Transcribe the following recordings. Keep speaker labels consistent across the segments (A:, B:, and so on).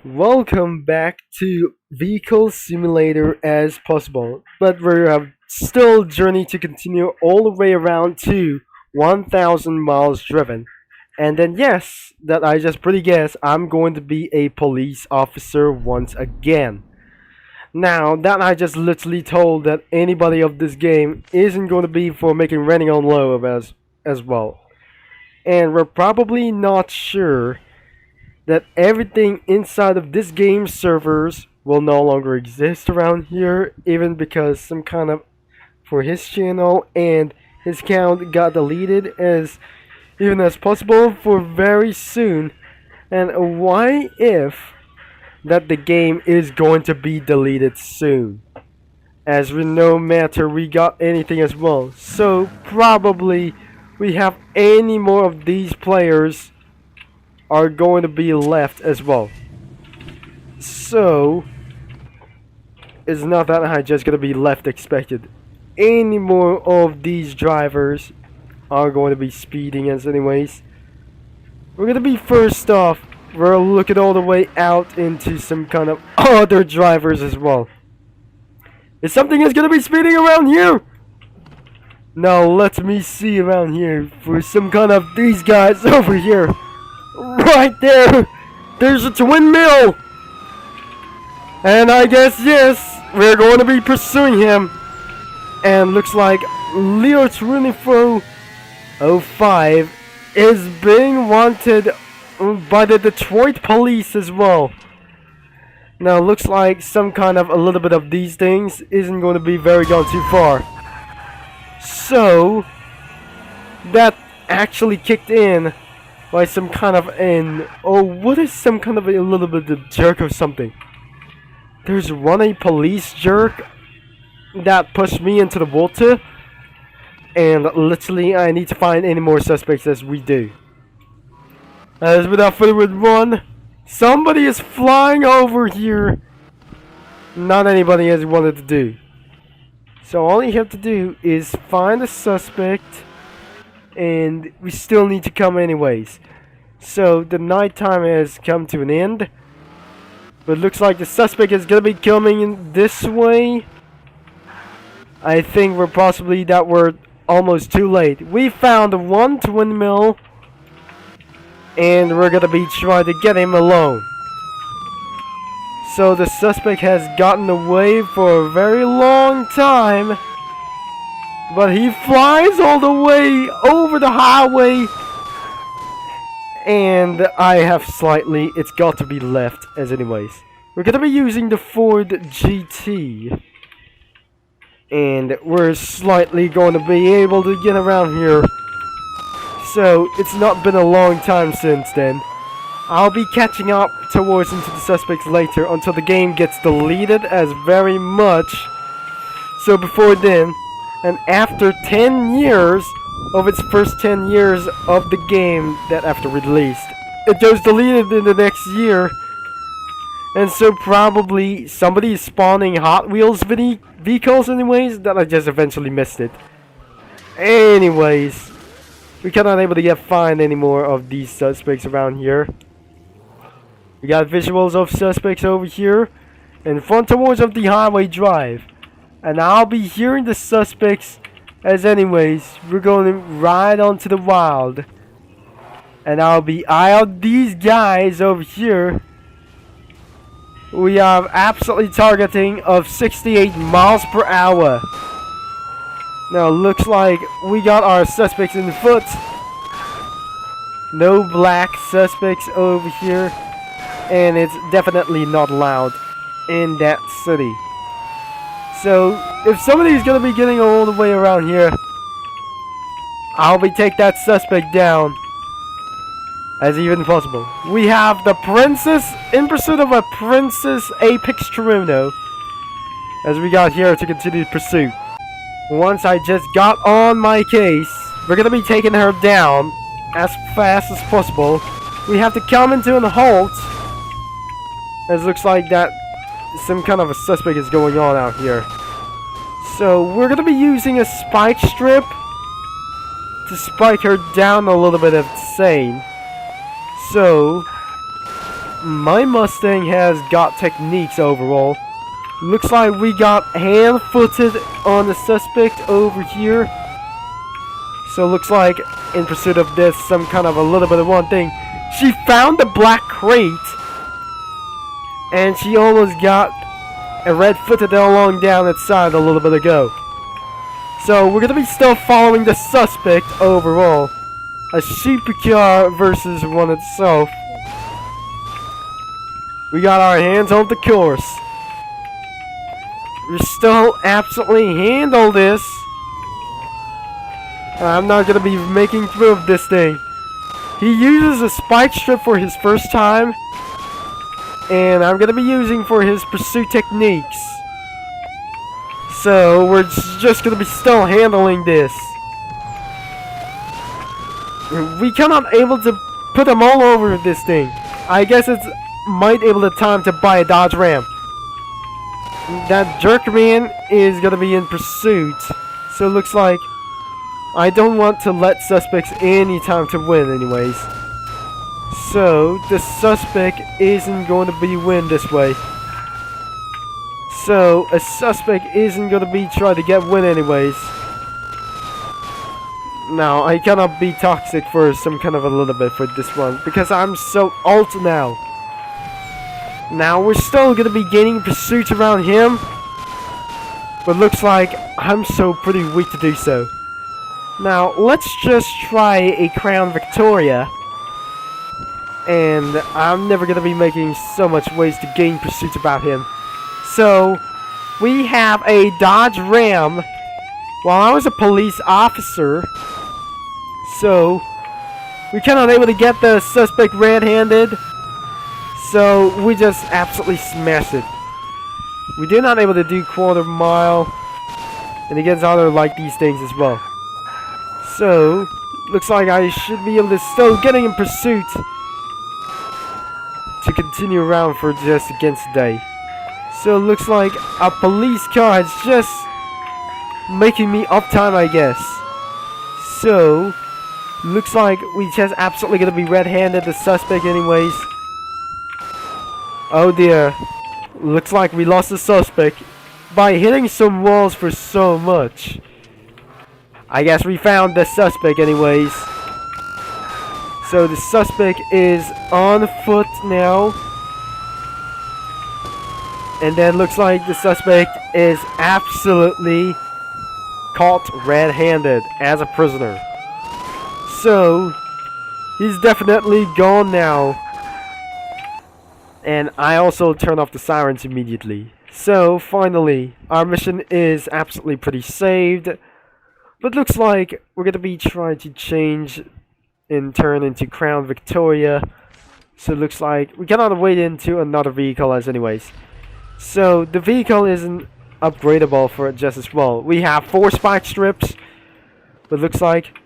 A: Welcome back to Vehicle Simulator as possible, but we have still journey to continue all the way around to 1,000 miles driven. And then yes, that I just pretty guess I'm going to be a police officer once again. Now that I just literally told that anybody of this game isn't going to be for making running on low as well. And we're probably not sure that everything inside of this game's servers will no longer exist around here, even because some kind of for his channel and his account got deleted as even as possible for very soon. And why if that the game is going to be deleted soon? As we no matter we got anything as well. So probably we have any more of these players are going to be left as well. So it's not that I just gonna be left expected. Any more of these drivers are going to be speeding as anyways. We're gonna be first off, we're looking all the way out into some kind of other drivers as well. If something is gonna be speeding around here, now let me see around here for some kind of these guys over here. Right there! There's a twin mill! And I guess, yes, we're going to be pursuing him. And looks like Leo 2405 is being wanted by the Detroit police as well. Now, looks like some kind of a little bit of these things isn't going to be very gone too far. So, that actually kicked in by some kind of what is some kind of a little bit of jerk or something. There's a police jerk that pushed me into the water, and literally I need to find any more suspects as we do. As without further ado, somebody is flying over here. Not anybody has wanted to do. So all you have to do is find a suspect, and we still need to come anyways. So the nighttime has come to an end, but it looks like the suspect is gonna be coming in this way. I think we're almost too late. We found one twin mill, and we're gonna be trying to get him alone. So the suspect has gotten away for a very long time, but he flies all the way over the highway, and I have it's got to be left as anyways. We're gonna be using the Ford GT, and we're slightly going to be able to get around here. So it's not been a long time since then. I'll be catching up towards into the suspects later until the game gets deleted as very much. So before then, and after 10 years of its first 10 years of the game that after released, it goes deleted in the next year. And so probably somebody is spawning Hot Wheels vehicles anyways, that I just eventually missed it. Anyways, we cannot able to find any more of these suspects around here. We got visuals of suspects over here in front towards of the highway drive. And I'll be hearing the suspects as anyways. We're going to ride onto the wild. And I'll be out these guys over here. We are absolutely targeting of 68 miles per hour. Now looks like we got our suspects in the foot. No black suspects over here. And it's definitely not allowed in that city. So if somebody's gonna be getting all the way around here, I'll be take that suspect down as even possible. We have the princess in pursuit of a Princess Apex Toronto as we got here to continue pursuit. Once I just got on my case, we're gonna be taking her down as fast as possible. We have to come into a halt, as it looks like that some kind of a suspect is going on out here. So we're gonna be using a spike strip to spike her down a little bit of insane. So my Mustang has got techniques overall. Looks like we got hand-footed on the suspect over here. So looks like in pursuit of this, some kind of a little bit of one thing. She found the black crate, and she almost got a red-footed along down its side a little bit ago. So we're gonna be still following the suspect overall. A supercar versus one itself. We got our hands on the course. We still absolutely handle this. I'm not gonna be making through of this thing. He uses a spike strip for his first time, and I'm gonna be using for his pursuit techniques. So we're just gonna be still handling this. We cannot able to put them all over this thing. I guess it's might able to time to buy a Dodge Ram. That jerk man is gonna be in pursuit, so it looks like I don't want to let suspects any time to win anyways. So the suspect isn't going to be win this way. So a suspect isn't going to be trying to get win anyways. Now I cannot be toxic for some kind of a little bit for this one because I'm so alt now. Now we're still going to be gaining pursuits around him, but looks like I'm so pretty weak to do so. Now let's just try a Crown Victoria, and I'm never going to be making so much ways to gain pursuits about him. So we have a Dodge Ram while I was a police officer, so we cannot able to get the suspect red-handed. So we just absolutely smashed it. We did not able to do quarter mile, and against other like these things as well. So looks like I should be able to still getting in pursuit to continue around for just against the day. So it looks like a police car is just making me uptime, I guess. So looks like we just absolutely gonna be red-handed the suspect anyways. Oh dear. Looks like we lost the suspect by hitting some walls for so much. I guess we found the suspect anyways. So the suspect is on foot now. And then looks like the suspect is absolutely caught red-handed as a prisoner. So he's definitely gone now. And I also turn off the sirens immediately. So finally, our mission is absolutely pretty saved. But looks like we're going to be trying to change and turn into Crown Victoria. So it looks like we cannot wait into another vehicle as anyways. So the vehicle isn't upgradable for it just as well. We have 4 spike strips. But looks like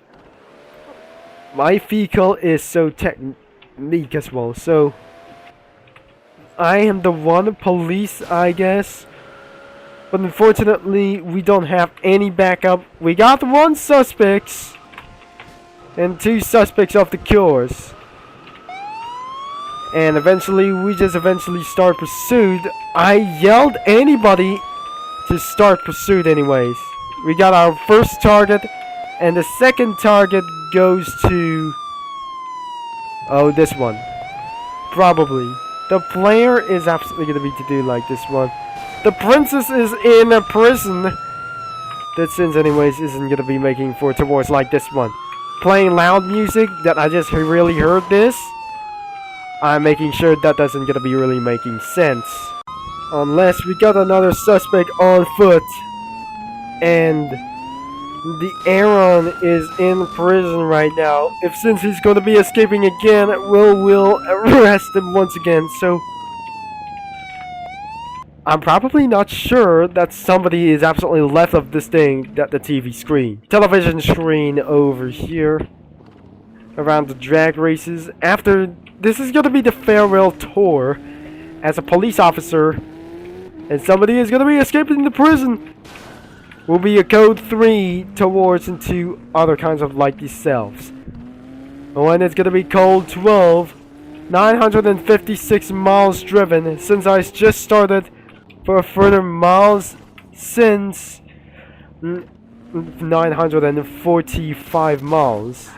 A: my vehicle is so technique as well. So I am the one police, I guess. But unfortunately, we don't have any backup. We got 1 suspect and 2 suspects off the course. And eventually, we just start pursuit. I yelled anybody to start pursuit anyways. We got our first target, and the second target goes to... oh, this one. Probably. The player is absolutely going to be to do like this one. The princess is in a prison. That since anyways isn't going to be making for towards like this one. Playing loud music that I just really heard this. I'm making sure that doesn't going to be really making sense. Unless we got another suspect on foot. And the Aaron is in prison right now. If since he's going to be escaping again, we'll arrest him once again. So I'm probably not sure that somebody is absolutely left of this thing, that the TV screen. Television screen over here. Around the drag races. After, this is going to be the farewell tour as a police officer. And somebody is going to be escaping the prison. Will be a code 3 towards into other kinds of like these selves. And when it's going to be code 12, 956 miles driven since I just started for further miles since 945 miles.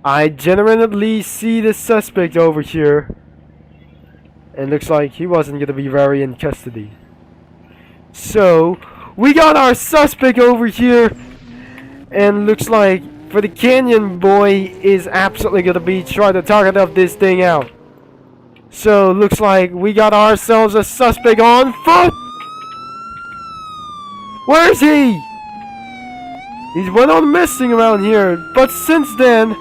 A: I genuinely see the suspect over here. And looks like he wasn't going to be very in custody. So, we got our suspect over here. And looks like for the Canyon boy is absolutely going to be trying to target up this thing out. So, looks like we got ourselves a suspect on foot. Where's he? He's went on missing around here. But since then,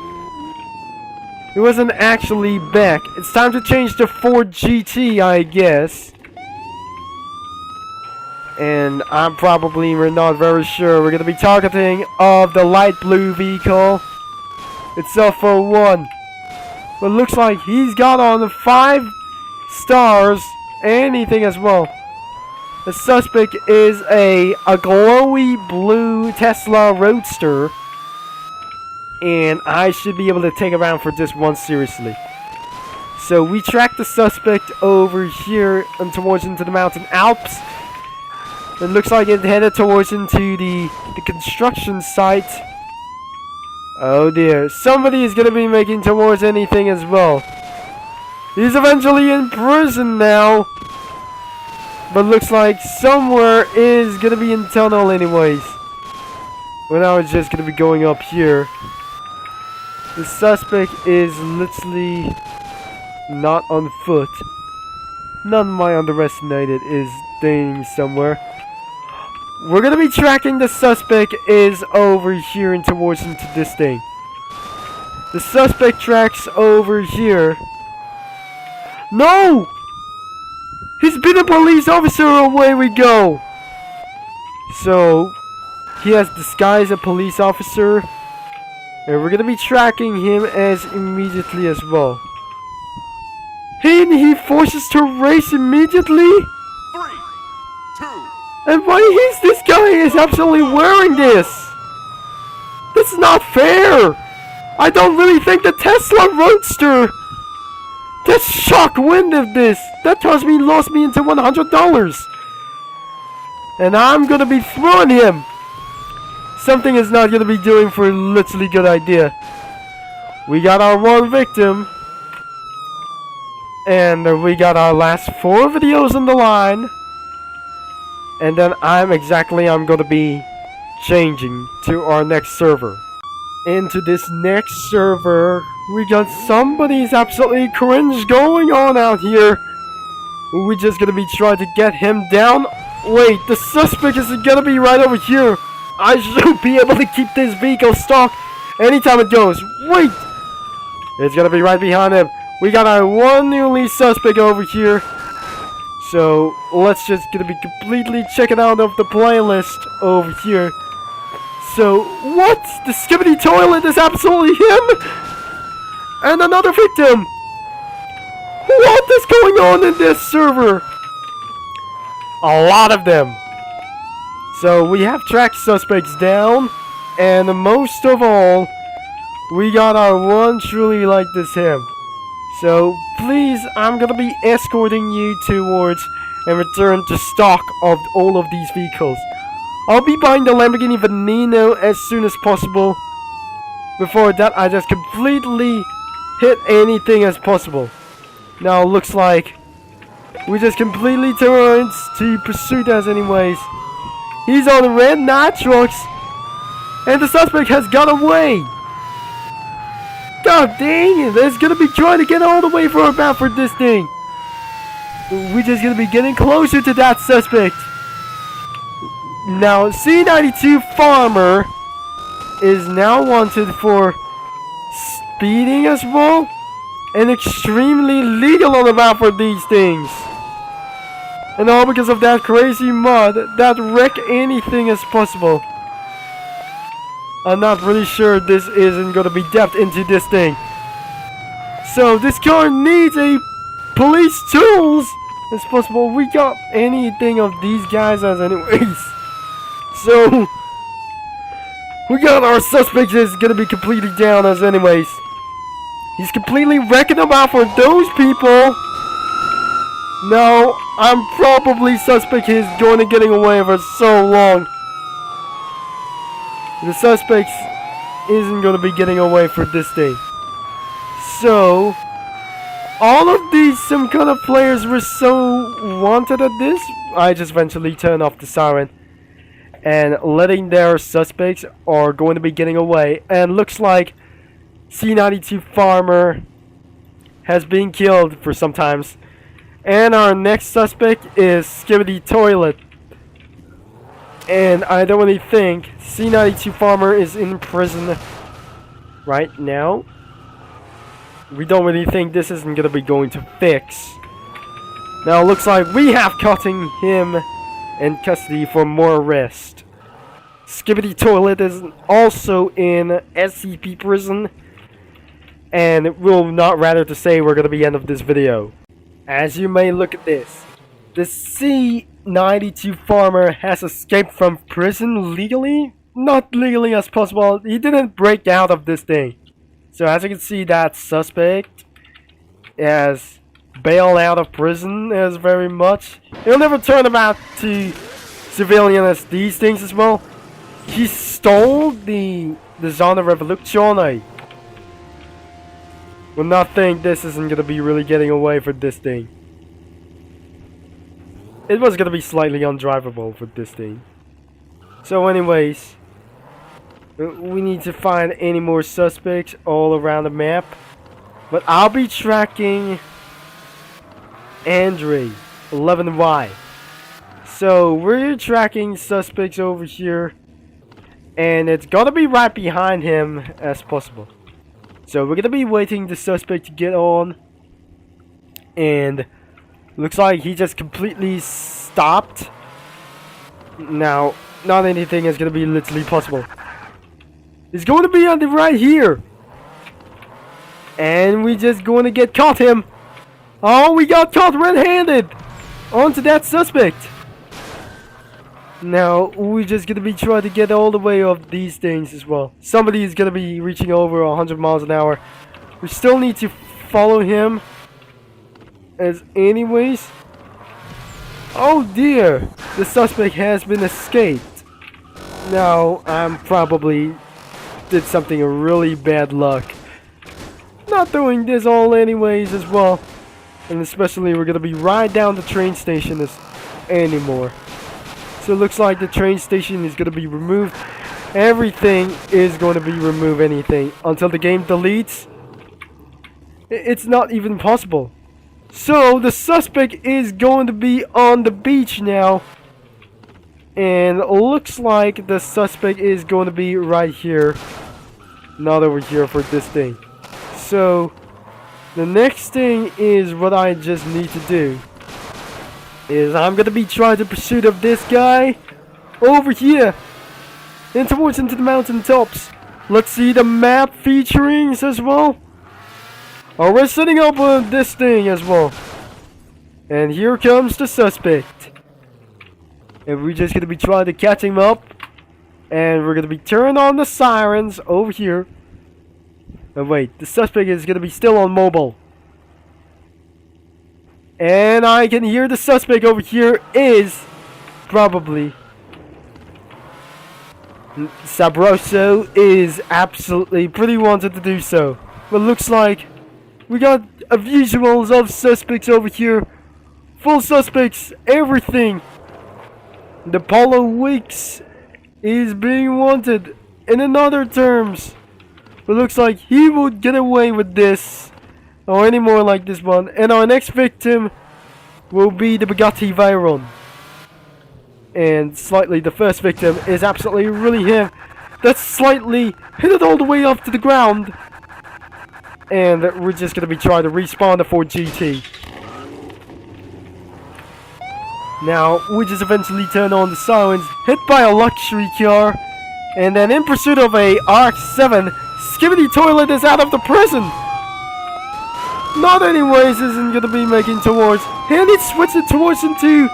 A: he wasn't actually back. It's time to change to Ford GT, I guess. And I'm probably, we're not very sure. We're going to be targeting of the light blue vehicle. It's for 1. But looks like he's got on 5 stars. Anything as well. The suspect is a glowy blue Tesla Roadster. And I should be able to take around for this one seriously. So we track the suspect over here and towards into the mountain Alps. It looks like it headed towards into the construction site. Oh dear, somebody is going to be making towards anything as well. He's eventually in prison now. But looks like somewhere is going to be in tunnel anyways. Well, now it's just going to be going up here. The suspect is literally not on foot. None of my underestimated is staying somewhere. We're gonna be tracking the suspect is over here and towards into this thing. The suspect tracks over here. No! He's been a police officer, away we go! So, he has disguised a police officer. And we're gonna be tracking him as immediately as well. He forces to race immediately?
B: 3, 2.
A: And why is this guy is absolutely wearing this? This is not fair! I don't really think the Tesla Roadster. That's shockwind of this. That lost me into $100. And I'm gonna be throwing him. Something is not going to be doing for a literally good idea. We got our 1 victim. And we got our last 4 videos on the line. And then I'm going to be changing to our next server. Into this next server, we got somebody's absolutely cringe going on out here. We're just going to be trying to get him down. Wait, the suspect is going to be right over here. I should be able to keep this vehicle stock anytime it goes. Wait! It's gonna be right behind him. We got our 1 newly suspect over here. So, let's just gonna be completely checking out of the playlist over here. So, what? The skibbity toilet is absolutely him? And another victim! What is going on in this server? A lot of them. So we have tracked suspects down, and most of all, we got our 1 truly like this him. So please, I'm gonna be escorting you towards and return to stock of all of these vehicles. I'll be buying the Lamborghini Veneno as soon as possible. Before that, I just completely hit anything as possible. Now looks like we just completely turned to pursuit as anyways. He's on red nitrox, and the suspect has got away. God dang it, there's gonna be trying to get all the way for about for this thing. We're just gonna be getting closer to that suspect. Now, C92 Farmer is now wanted for speeding as well, and extremely legal on the map for these things. And all because of that crazy mod that wreck anything as possible. I'm not really sure this isn't going to be depth into this thing. So this car needs a police tools as possible. We got anything of these guys as anyways. So we got our suspect is going to be completely down as anyways. He's completely wrecking them out for those people. No, I'm probably suspect he's going to getting away for so long. The suspect isn't going to be getting away for this thing. So, all of these some kind of players were so wanted at this. I just eventually turned off the siren and letting their suspects are going to be getting away. And looks like C92 Farmer has been killed for sometimes. And our next suspect is Skibbity Toilet. And I don't really think C92 Farmer is in prison right now. We don't really think this isn't going to be going to fix. Now it looks like we have cutting him in custody for more arrest. Skibbity Toilet is also in SCP prison. And it will not rather to say we're going to be end of this video. As you may look at this, the C92 Farmer has escaped from prison legally? Not legally as possible. He didn't break out of this thing. So as you can see, that suspect has bailed out of prison as very much. He'll never turn about to civilian as these things as well. He stole the Zona Revoluzione. Will not think this isn't gonna be really getting away for this thing. It was gonna be slightly undrivable for this thing. So anyways, we need to find any more suspects all around the map. But I'll be tracking Andre 11Y. So we're tracking suspects over here. And it's gotta be right behind him as possible. So we're gonna be waiting the suspect to get on. And looks like he just completely stopped. Now, not anything is gonna be literally possible. He's going to be on the right here. And we just going to get caught him. Oh, we got caught red-handed. Onto that suspect. Now, we're just going to be trying to get all the way off these things as well. Somebody is going to be reaching over 100 miles an hour. We still need to follow him. As anyways. Oh dear. The suspect has been escaped. Now, I'm probably did something really bad luck. Not doing this all anyways as well. And especially we're going to be right down the train station anymore. So it looks like the train station is going to be removed. Everything is going to be removed, anything. Until the game deletes. It's not even possible. So the suspect is going to be on the beach now. And it looks like the suspect is going to be right here. Not over here for this thing. So the next thing is what I just need to do. Is I'm going to be trying to pursuit of this guy. Over here. And towards into the mountain tops. Let's see the map featurings as well. Oh, we're setting up this thing as well. And here comes the suspect. And we're just going to be trying to catch him up. And we're going to be turning on the sirens over here. And wait, the suspect is going to be still on mobile. And I can hear the suspect over here is probably Sabroso is absolutely pretty wanted to do so. But looks like we got a visuals of suspects over here. Full suspects, everything. The Polo Weeks is being wanted in another terms. But looks like he would get away with this. Or any more like this one. And our next victim will be the Bugatti Veyron. And slightly the first victim is absolutely really him. That's slightly hit it all the way up to the ground. And we're just going to be trying to respawn the Ford GT. Now, we just eventually turn on the sirens, hit by a luxury car, and then in pursuit of a RX-7, Skibbity Toilet is out of the prison! Not anyways, isn't going to be making towards, and it switches towards into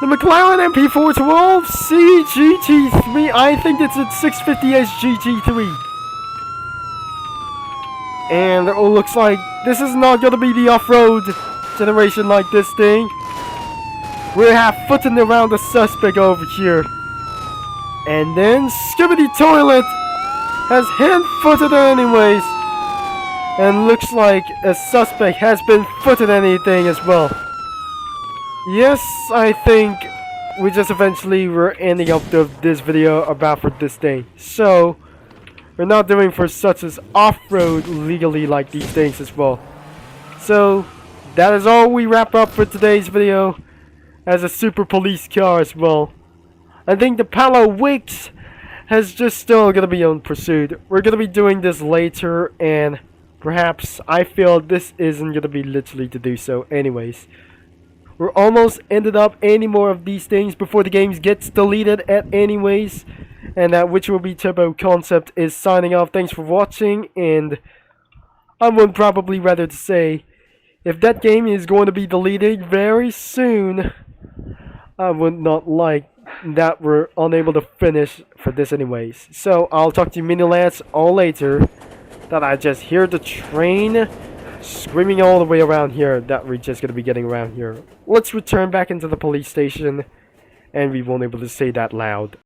A: the McLaren MP412 CGT3, I think it's a 650S GT3. And it looks like this is not gonna be the off-road generation like this thing. We're half-footing around the suspect over here. And then Skibbity Toilet has hand-footed anyways. And looks like a suspect has been footed anything as well. Yes, I think we just eventually were ending up this video about for this thing. So, we're not doing for such as off-road legally like these things as well. So, that is all we wrap up for today's video as a super police car as well. I think the Palo Wix has just still gonna be on pursuit. We're gonna be doing this later, and perhaps I feel this isn't gonna be literally to do so anyways. We're almost ended up any more of these things before the game gets deleted at anyways. And that which will be Turbo Concept is signing off. Thanks for watching, and I would probably rather to say, if that game is going to be deleted very soon, I would not like that we're unable to finish for this anyways. So I'll talk to you mini lads all later. That I just hear the train screaming all the way around here that we're just gonna be getting around here. Let's return back into the police station, and we won't be able to say that loud.